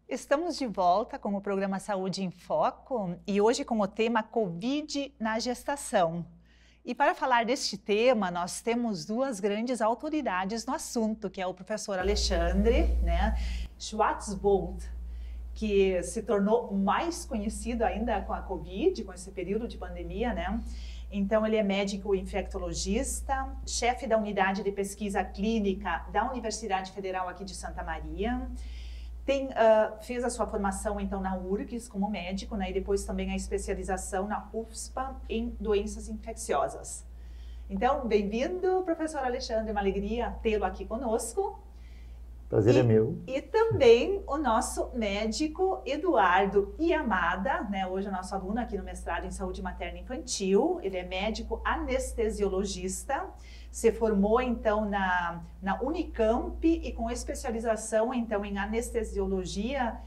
Estamos de volta com o programa Saúde em Foco e hoje com o tema Covid na gestação. E para falar deste tema, nós temos duas grandes autoridades no assunto, que é o professor Alexandre Schwarzbold, que se tornou mais conhecido ainda com a Covid, com esse período de pandemia, Então, ele é médico infectologista, chefe da unidade de pesquisa clínica da Universidade Federal aqui de Santa Maria. Fez a sua formação, então, na URGS como médico, e depois também a especialização na UFSPA em doenças infecciosas. Então, bem-vindo, professor Alexandre, uma alegria tê-lo aqui conosco. Prazer é meu. E também o nosso médico Eduardo Yamada, hoje é nosso aluno aqui no mestrado em Saúde Materna e Infantil. Ele é médico anestesiologista, se formou então na Unicamp e com especialização então em anestesiologia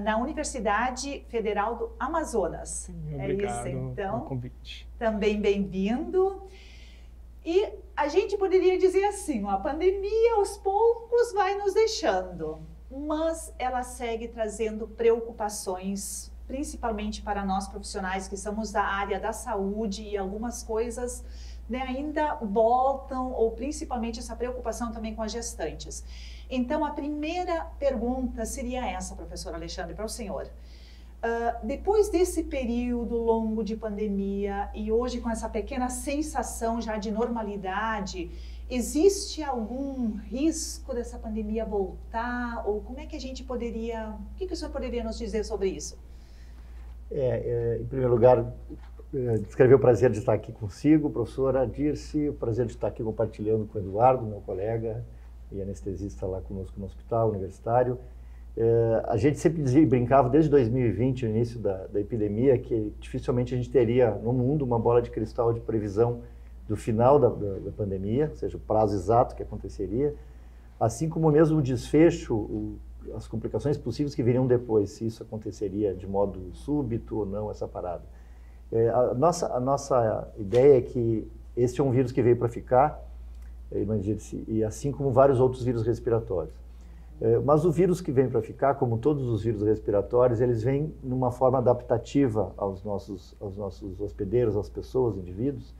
na Universidade Federal do Amazonas. Obrigado é isso, então. pelo convite. Também bem-vindo. E a gente poderia dizer assim, a pandemia aos poucos vai nos deixando, mas ela segue trazendo preocupações, principalmente para nós profissionais que somos da área da saúde, e algumas coisas ainda voltam, ou principalmente essa preocupação também com as gestantes. Então, a primeira pergunta seria essa, professor Alexandre, para o senhor. Depois desse período longo de pandemia e hoje com essa pequena sensação já de normalidade, existe algum risco dessa pandemia voltar? Ou como é que a gente poderia... O que o senhor poderia nos dizer sobre isso? Em primeiro lugar, descrever o prazer de estar aqui consigo, professora Dirce, o prazer de estar aqui compartilhando com o Eduardo, meu colega e anestesista lá conosco no hospital universitário. A gente sempre brincava desde 2020, no início da epidemia, que dificilmente a gente teria no mundo uma bola de cristal de previsão do final da pandemia, ou seja, o prazo exato que aconteceria, assim como mesmo o desfecho, as complicações possíveis que viriam depois, se isso aconteceria de modo súbito ou não, essa parada. A nossa ideia é que este é um vírus que veio para ficar, e assim como vários outros vírus respiratórios. Mas o vírus que vem para ficar, como todos os vírus respiratórios, eles vêm numa forma adaptativa aos nossos hospedeiros, às pessoas, indivíduos,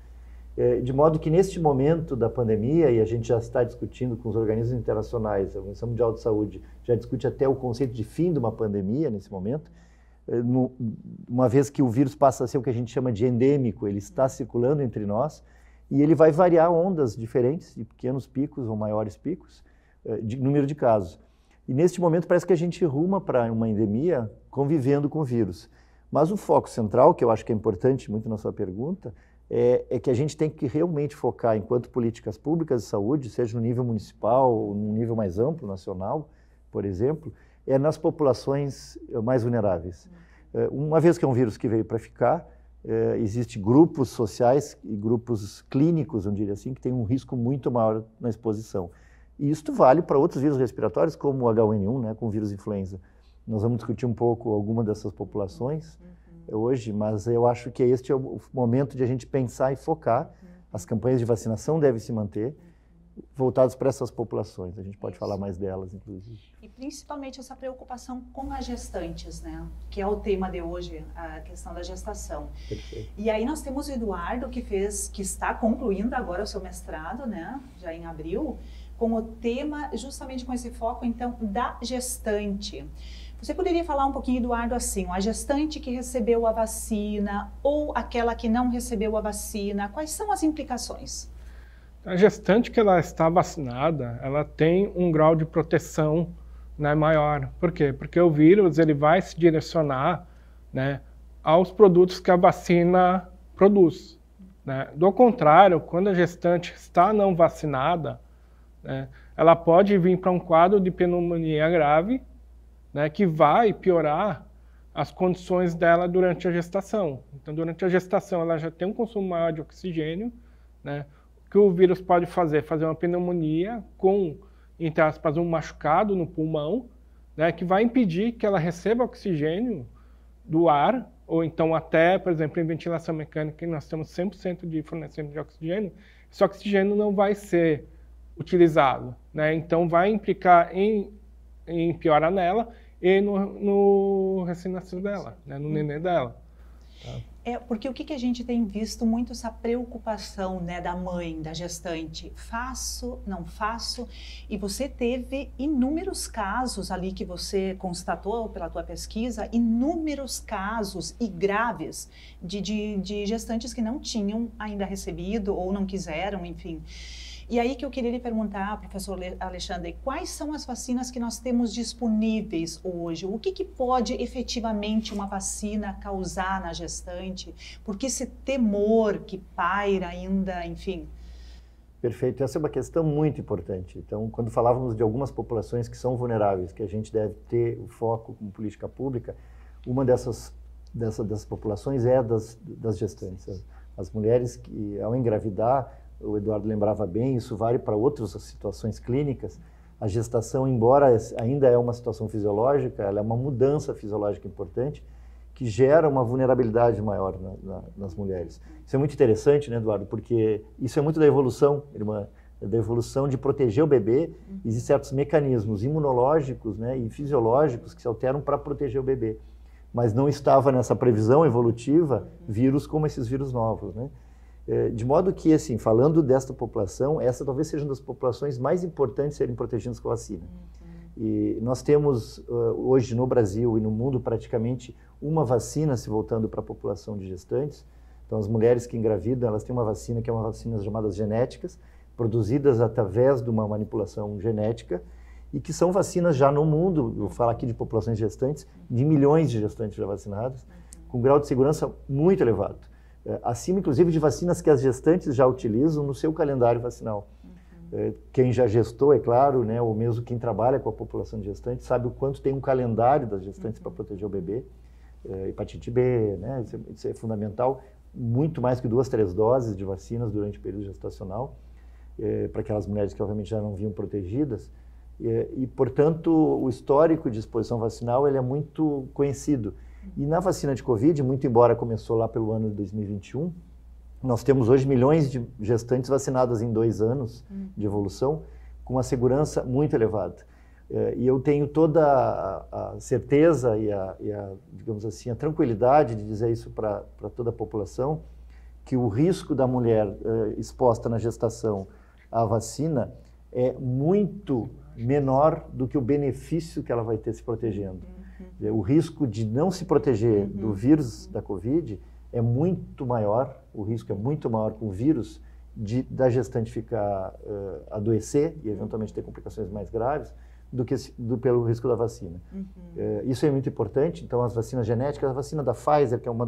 de modo que neste momento da pandemia, e a gente já está discutindo com os organismos internacionais, a Organização Mundial de Saúde já discute até o conceito de fim de uma pandemia nesse momento, uma vez que o vírus passa a ser o que a gente chama de endêmico, ele está circulando entre nós e ele vai variar ondas diferentes, de pequenos picos ou maiores picos, de número de casos. E neste momento parece que a gente ruma para uma endemia convivendo com o vírus. Mas o foco central, que eu acho que é importante muito na sua pergunta, é que a gente tem que realmente focar, enquanto políticas públicas de saúde, seja no nível municipal ou no nível mais amplo, nacional, por exemplo, nas populações mais vulneráveis. Uma vez que é um vírus que veio para ficar, existem grupos sociais e grupos clínicos, eu diria assim, que têm um risco muito maior na exposição. E isso vale para outros vírus respiratórios, como o H1N1, com o vírus influenza. Nós vamos discutir um pouco alguma dessas populações hoje, mas eu acho que este é o momento de a gente pensar e focar. As campanhas de vacinação devem se manter voltadas para essas populações. A gente pode falar mais delas, inclusive. E principalmente essa preocupação com as gestantes, que é o tema de hoje, a questão da gestação. Perfeito. E aí nós temos o Eduardo, que está concluindo agora o seu mestrado, já em abril, com o tema, justamente com esse foco, então, da gestante. Você poderia falar um pouquinho, Eduardo, assim, a gestante que recebeu a vacina ou aquela que não recebeu a vacina, quais são as implicações? A gestante que ela está vacinada, ela tem um grau de proteção maior. Por quê? Porque o vírus ele vai se direcionar aos produtos que a vacina produz. Do contrário, quando a gestante está não vacinada, ela pode vir para um quadro de pneumonia grave, que vai piorar as condições dela durante a gestação. Então, durante a gestação, ela já tem um consumo maior de oxigênio, O que o vírus pode fazer uma pneumonia com, entre aspas, um machucado no pulmão, que vai impedir que ela receba oxigênio do ar, ou então até, por exemplo, em ventilação mecânica, que nós temos 100% de fornecimento de oxigênio, esse oxigênio não vai ser utilizado, Então vai implicar em piora nela e no recém-nascido dela, né, no nenê dela. Tá? Porque o que a gente tem visto muito essa preocupação, né, da mãe, da gestante, faço, não faço, e você teve inúmeros casos ali que você constatou pela tua pesquisa, inúmeros casos e graves de gestantes que não tinham ainda recebido ou não quiseram, enfim. E aí que eu queria lhe perguntar, professor Alexandre, quais são as vacinas que nós temos disponíveis hoje? O que pode efetivamente uma vacina causar na gestante? Por que esse temor que paira ainda, enfim? Perfeito, essa é uma questão muito importante. Então, quando falávamos de algumas populações que são vulneráveis, que a gente deve ter o foco como política pública, uma dessas populações é das gestantes. As mulheres que, ao engravidar, o Eduardo lembrava bem, isso vale para outras situações clínicas. A gestação, embora ainda é uma situação fisiológica, ela é uma mudança fisiológica importante que gera uma vulnerabilidade maior nas mulheres. Isso é muito interessante, né, Eduardo? Porque isso é muito da evolução, irmã, da evolução de proteger o bebê. Existem certos mecanismos imunológicos, né, e fisiológicos que se alteram para proteger o bebê. Mas não estava nessa previsão evolutiva vírus como esses vírus novos, né? De modo que, assim, falando desta população, essa talvez seja uma das populações mais importantes serem protegidas com a vacina. E nós temos hoje no Brasil e no mundo praticamente uma vacina se voltando para a população de gestantes. Então, as mulheres que engravidam, elas têm uma vacina que é uma vacina chamada genéticas, produzidas através de uma manipulação genética e que são vacinas já no mundo, eu vou falar aqui de populações gestantes, de milhões de gestantes já vacinadas, com grau de segurança muito elevado. Acima, inclusive, de vacinas que as gestantes já utilizam no seu calendário vacinal. Quem já gestou, é claro, né, ou mesmo quem trabalha com a população de gestantes, sabe o quanto tem um calendário das gestantes para proteger o bebê. Hepatite B, né, isso é fundamental, muito mais que 2, 3 doses de vacinas durante o período gestacional, para aquelas mulheres que, obviamente, já não vinham protegidas. Portanto, o histórico de exposição vacinal ele é muito conhecido. E na vacina de Covid, muito embora começou lá pelo ano de 2021, nós temos hoje milhões de gestantes vacinadas em 2 anos de evolução, com uma segurança muito elevada. E eu tenho toda a certeza e digamos assim, a tranquilidade de dizer isso para toda a população, que o risco da mulher exposta na gestação à vacina é muito menor do que o benefício que ela vai ter se protegendo. O risco de não se proteger do vírus da Covid é muito maior, o risco é muito maior com o vírus da gestante ficar adoecer e eventualmente ter complicações mais graves do que pelo risco da vacina. Isso é muito importante. Então, as vacinas genéticas, a vacina da Pfizer, que é uma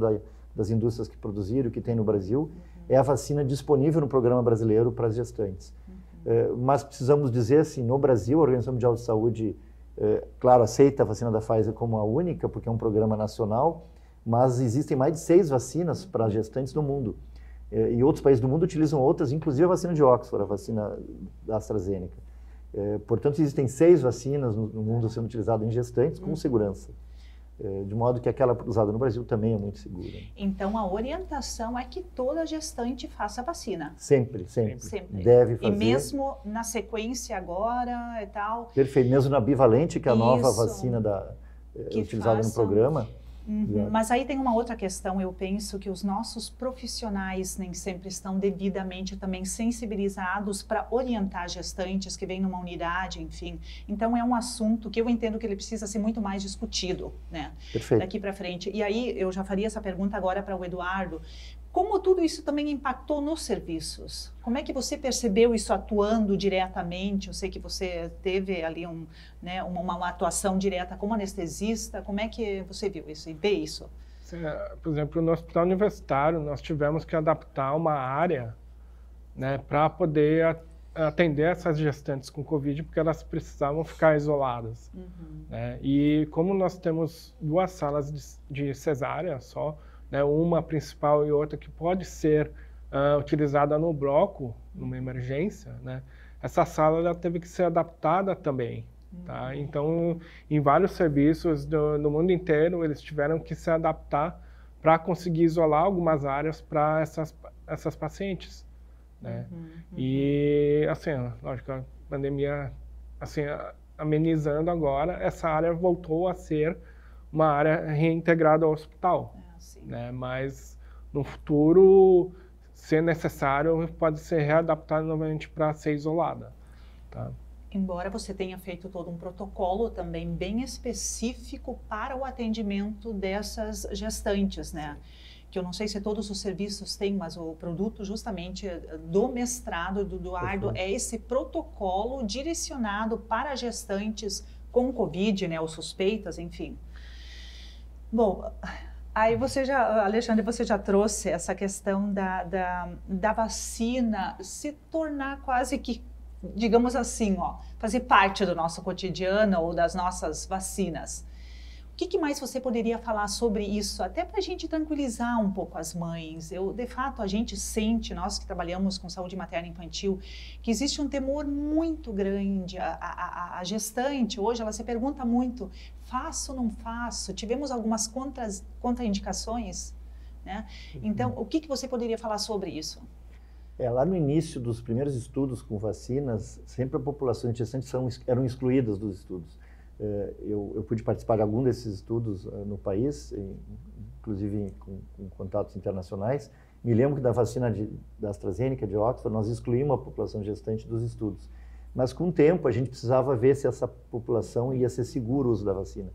das indústrias que produziram, que tem no Brasil, é a vacina disponível no programa brasileiro para as gestantes. Mas precisamos dizer assim, no Brasil, a Organização Mundial de Saúde, claro, aceita a vacina da Pfizer como a única, porque é um programa nacional, mas existem mais de 6 vacinas para gestantes no mundo. E outros países do mundo utilizam outras, inclusive a vacina de Oxford, a vacina da AstraZeneca. Portanto, existem 6 vacinas no mundo sendo utilizadas em gestantes com segurança. De modo que aquela usada no Brasil também é muito segura. Então, a orientação é que toda gestante faça vacina. Sempre. Deve fazer. E mesmo na sequência agora e tal. Perfeito, mesmo na bivalente, que é a nova vacina utilizada no programa. Mas aí tem uma outra questão, eu penso que os nossos profissionais nem sempre estão devidamente também sensibilizados para orientar gestantes que vêm numa unidade, enfim. Então é um assunto que eu entendo que ele precisa ser muito mais discutido, né? Perfeito. Daqui para frente. E aí eu já faria essa pergunta agora para o Eduardo. Como tudo isso também impactou nos serviços? Como é que você percebeu isso atuando diretamente? Eu sei que você teve ali uma atuação direta como anestesista. Como é que você viu isso e vê isso? Por exemplo, no hospital universitário, nós tivemos que adaptar uma área, né, para poder atender essas gestantes com Covid, porque elas precisavam ficar isoladas. Né? E como nós temos 2 salas de cesárea só, né, uma principal e outra que pode ser utilizada no bloco, numa emergência, né, essa sala ela teve que ser adaptada também. Tá? Então, em vários serviços do mundo inteiro, eles tiveram que se adaptar para conseguir isolar algumas áreas para essas pacientes. Né? E, assim, lógico, a pandemia, assim, amenizando agora, essa área voltou a ser uma área reintegrada ao hospital. Né? Mas no futuro, se necessário, pode ser readaptada novamente para ser isolada. Tá? Embora você tenha feito todo um protocolo também bem específico para o atendimento dessas gestantes, né? Que eu não sei se todos os serviços têm, mas o produto justamente do mestrado do Eduardo é esse protocolo direcionado para gestantes com Covid, né? Ou suspeitas, enfim. Bom, aí Alexandre, você já trouxe essa questão da vacina se tornar quase que, digamos assim, fazer parte do nosso cotidiano ou das nossas vacinas. O que mais você poderia falar sobre isso, até para a gente tranquilizar um pouco as mães? De fato, a gente sente, nós que trabalhamos com saúde materna e infantil, que existe um temor muito grande. A gestante, hoje, ela se pergunta muito, faço ou não faço? Tivemos algumas contraindicações, né? Então, o que você poderia falar sobre isso? Lá no início dos primeiros estudos com vacinas, sempre a população de gestantes eram excluídas dos estudos. Eu pude participar de algum desses estudos no país, inclusive com contatos internacionais. Me lembro que da vacina da AstraZeneca, de Oxford, nós excluímos a população gestante dos estudos. Mas com o tempo a gente precisava ver se essa população ia ser seguro o uso da vacina.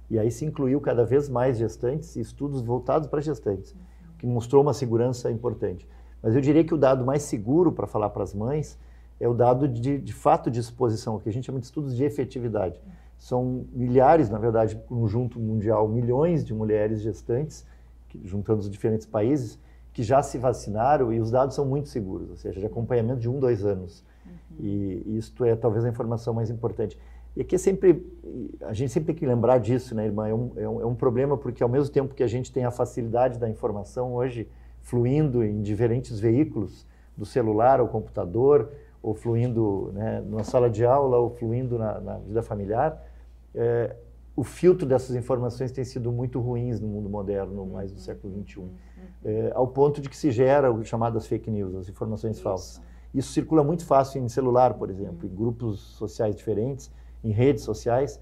E aí se incluiu cada vez mais gestantes e estudos voltados para gestantes, o que mostrou uma segurança importante. Mas eu diria que o dado mais seguro para falar para as mães é o dado de fato de exposição, que a gente chama de estudos de efetividade. São milhares, na verdade, conjunto mundial, milhões de mulheres gestantes, juntando os diferentes países, que já se vacinaram e os dados são muito seguros, ou seja, de acompanhamento de 1, 2 anos. E isto é talvez a informação mais importante. E aqui a gente sempre tem que lembrar disso, né, irmã? É um problema porque ao mesmo tempo que a gente tem a facilidade da informação hoje fluindo em diferentes veículos, do celular ao computador, ou fluindo, né, numa sala de aula, ou fluindo na vida familiar, o filtro dessas informações tem sido muito ruins no mundo moderno, mais do século XXI, ao ponto de que se gera o chamadas fake news, as informações falsas. Isso circula muito fácil em celular, por exemplo, em grupos sociais diferentes, em redes sociais,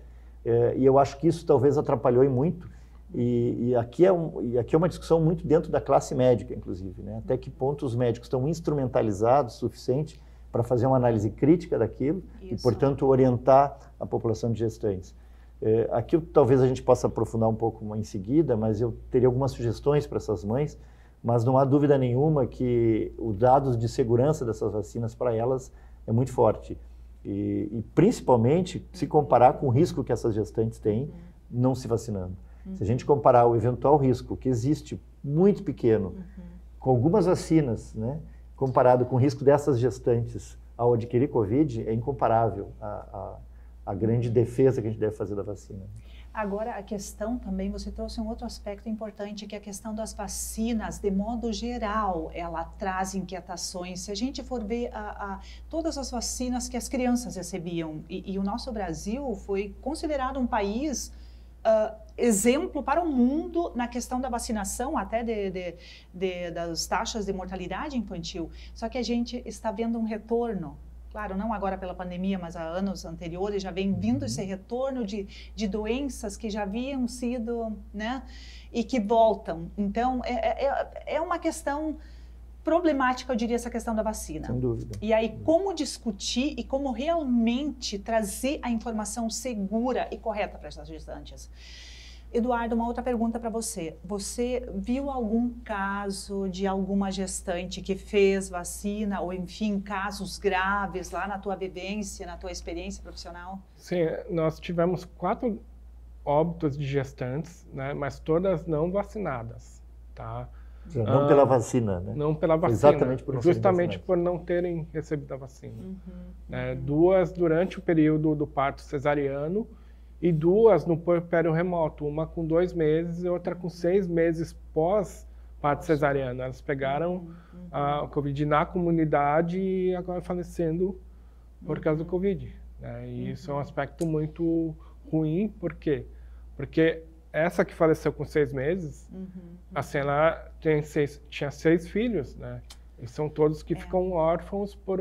e eu acho que isso talvez atrapalhou muito. E aqui é uma discussão muito dentro da classe médica, inclusive, né? Até que ponto os médicos estão instrumentalizados o suficiente para fazer uma análise crítica daquilo e, portanto, orientar a população de gestantes. Aqui talvez a gente possa aprofundar um pouco em seguida, mas eu teria algumas sugestões para essas mães, mas não há dúvida nenhuma que os dados de segurança dessas vacinas para elas é muito forte. E principalmente, se comparar com o risco que essas gestantes têm não se vacinando. Se a gente comparar o eventual risco que existe, muito pequeno, com algumas vacinas, né, comparado com o risco dessas gestantes ao adquirir Covid, é incomparável a grande defesa que a gente deve fazer da vacina. Agora, a questão também, você trouxe um outro aspecto importante, que é a questão das vacinas, de modo geral, ela traz inquietações. Se a gente for ver todas as vacinas que as crianças recebiam, e o nosso Brasil foi considerado um país exemplo para o mundo na questão da vacinação, até das taxas de mortalidade infantil. Só que a gente está vendo um retorno, claro, não agora pela pandemia, mas há anos anteriores já vem vindo esse retorno de doenças que já haviam sido, né, e que voltam. Então, é uma questão problemática, eu diria, essa questão da vacina. Sem dúvida. E aí, como discutir e como realmente trazer a informação segura e correta para essas gestantes? Eduardo, uma outra pergunta para você. Você viu algum caso de alguma gestante que fez vacina, ou enfim, casos graves lá na tua vivência, na tua experiência profissional? Sim, nós tivemos 4 óbitos de gestantes, né, mas todas não vacinadas, tá? Não pela vacina, né? Não pela vacina, exatamente por não justamente por não terem recebido a vacina. 2 durante o período do parto cesariano e 2 no puerpério remoto, uma com 2 meses e outra com 6 meses pós parto cesariano. Elas pegaram a Covid na comunidade e agora falecendo por causa do Covid, né? E isso é um aspecto muito ruim, por quê? Porque essa que faleceu com 6 meses, assim, ela tinha 6 filhos, né? E são todos que ficam órfãos por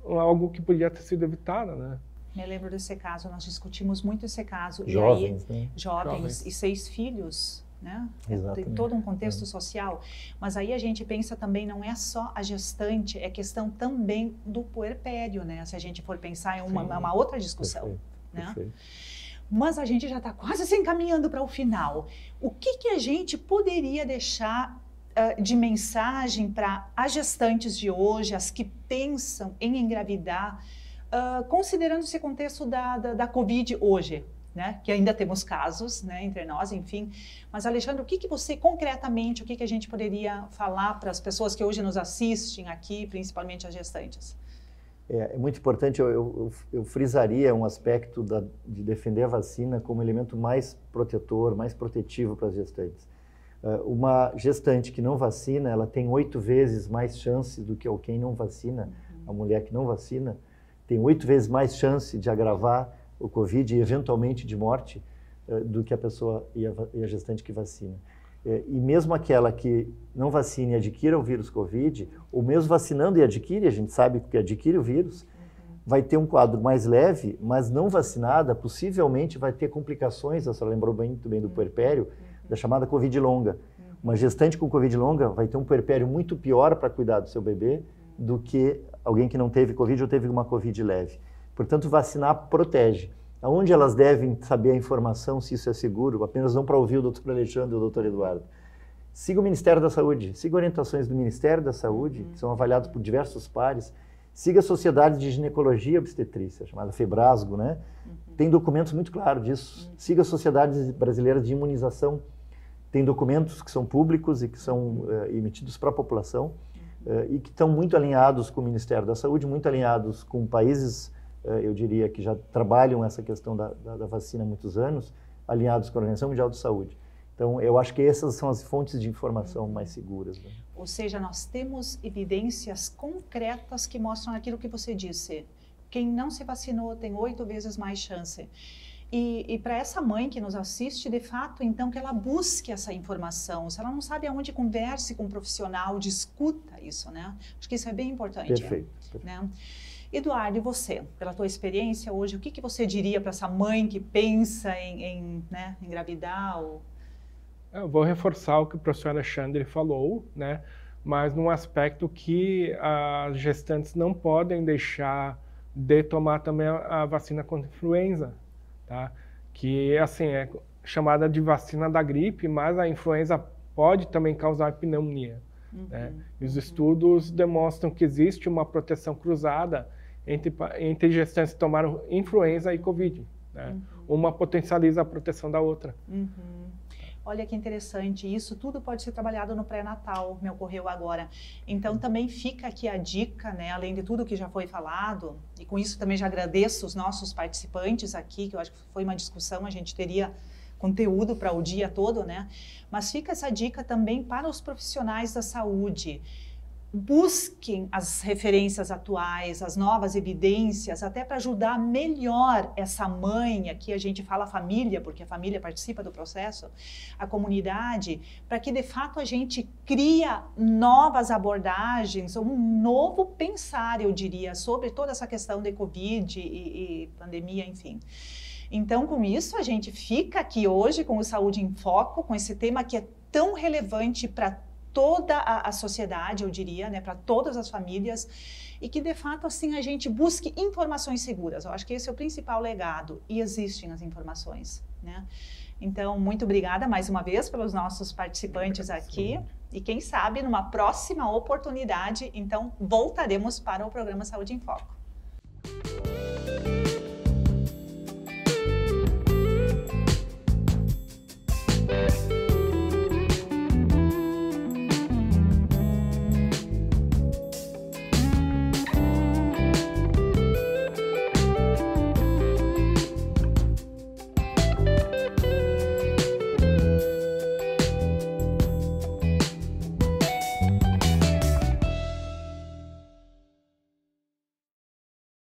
algo que podia ter sido evitado, né? Me lembro desse caso, nós discutimos muito esse caso. Jovens, e aí, né? Jovens e 6 filhos, né? Exatamente. Tem todo um contexto social. Mas aí a gente pensa também, não é só a gestante, é questão também do puerpério, né? Se a gente for pensar em uma outra discussão. Perfeito, né? perfeito. Mas a gente já está quase se encaminhando para o final. O que a gente poderia deixar de mensagem para as gestantes de hoje, as que pensam em engravidar, considerando esse contexto da Covid hoje, né? Que ainda temos casos, né, entre nós, enfim. Mas, Alexandre, o que você, concretamente, o que a gente poderia falar para as pessoas que hoje nos assistem aqui, principalmente as gestantes? É muito importante, eu frisaria um aspecto de defender a vacina como elemento mais protetor, mais protetivo para as gestantes. Uma gestante que não vacina, ela tem 8 vezes mais chance do que quem não vacina. A mulher que não vacina tem 8 vezes mais chance de agravar o Covid e eventualmente de morte do que a pessoa e a gestante que vacina. E mesmo aquela que não vacina e adquira o vírus Covid, ou mesmo vacinando e adquire, a gente sabe que adquire o vírus, vai ter um quadro mais leve, mas não vacinada, possivelmente vai ter complicações, a senhora lembrou muito bem do puerpério, da chamada Covid longa. Uma gestante com Covid longa vai ter um puerpério muito pior para cuidar do seu bebê do que alguém que não teve Covid ou teve uma Covid leve. Portanto, vacinar protege. Aonde elas devem saber a informação, se isso é seguro, apenas não para ouvir o doutor Alexandre e o doutor Eduardo. Siga o Ministério da Saúde, siga orientações do Ministério da Saúde, que são avaliadas por diversos pares. Siga a Sociedade de Ginecologia e Obstetrícia, chamada FEBRASGO, né? Tem documentos muito claros disso. Siga a Sociedade Brasileira de Imunização. Tem documentos que são públicos e que são emitidos para a população e que estão muito alinhados com o Ministério da Saúde, muito alinhados com países, eu diria, que já trabalham essa questão da vacina há muitos anos, alinhados com a Organização Mundial de Saúde. Então, eu acho que essas são as fontes de informação mais seguras. Né? Ou seja, nós temos evidências concretas que mostram aquilo que você disse. Quem não se vacinou tem 8 vezes mais chance. E para essa mãe que nos assiste, de fato, então, que ela busque essa informação. Se ela não sabe aonde, converse com um profissional, discuta isso, né? Acho que isso é bem importante. Perfeito. Né? Eduardo, e você, pela tua experiência hoje, o que você diria para essa mãe que pensa em engravidar? Eu vou reforçar o que o professor Alexandre falou, né? Mas num aspecto que as gestantes não podem deixar de tomar também a vacina contra a influenza. Tá? Que assim, é chamada de vacina da gripe, mas a influenza pode também causar pneumonia. Né? E os estudos demonstram que existe uma proteção cruzada entre gestantes que tomaram influenza e Covid. Né? Uma potencializa a proteção da outra. Olha que interessante, isso tudo pode ser trabalhado no pré-natal, me ocorreu agora. Então também fica aqui a dica, né, além de tudo que já foi falado, e com isso também já agradeço os nossos participantes aqui, que eu acho que foi uma discussão, a gente teria conteúdo para o dia todo, né? Mas fica essa dica também para os profissionais da saúde. Busquem as referências atuais, as novas evidências, até para ajudar melhor essa mãe, aqui a gente fala família, porque a família participa do processo, a comunidade, para que de fato a gente cria novas abordagens, um novo pensar, eu diria, sobre toda essa questão de Covid e pandemia, enfim. Então, com isso, a gente fica aqui hoje com o Saúde em Foco, com esse tema que é tão relevante para toda a sociedade, eu diria, né, para todas as famílias, e que de fato assim a gente busque informações seguras. Eu acho que esse é o principal legado, e existem as informações, né? Então, muito obrigada mais uma vez pelos nossos participantes aqui, e quem sabe numa próxima oportunidade, então voltaremos para o programa Saúde em Foco.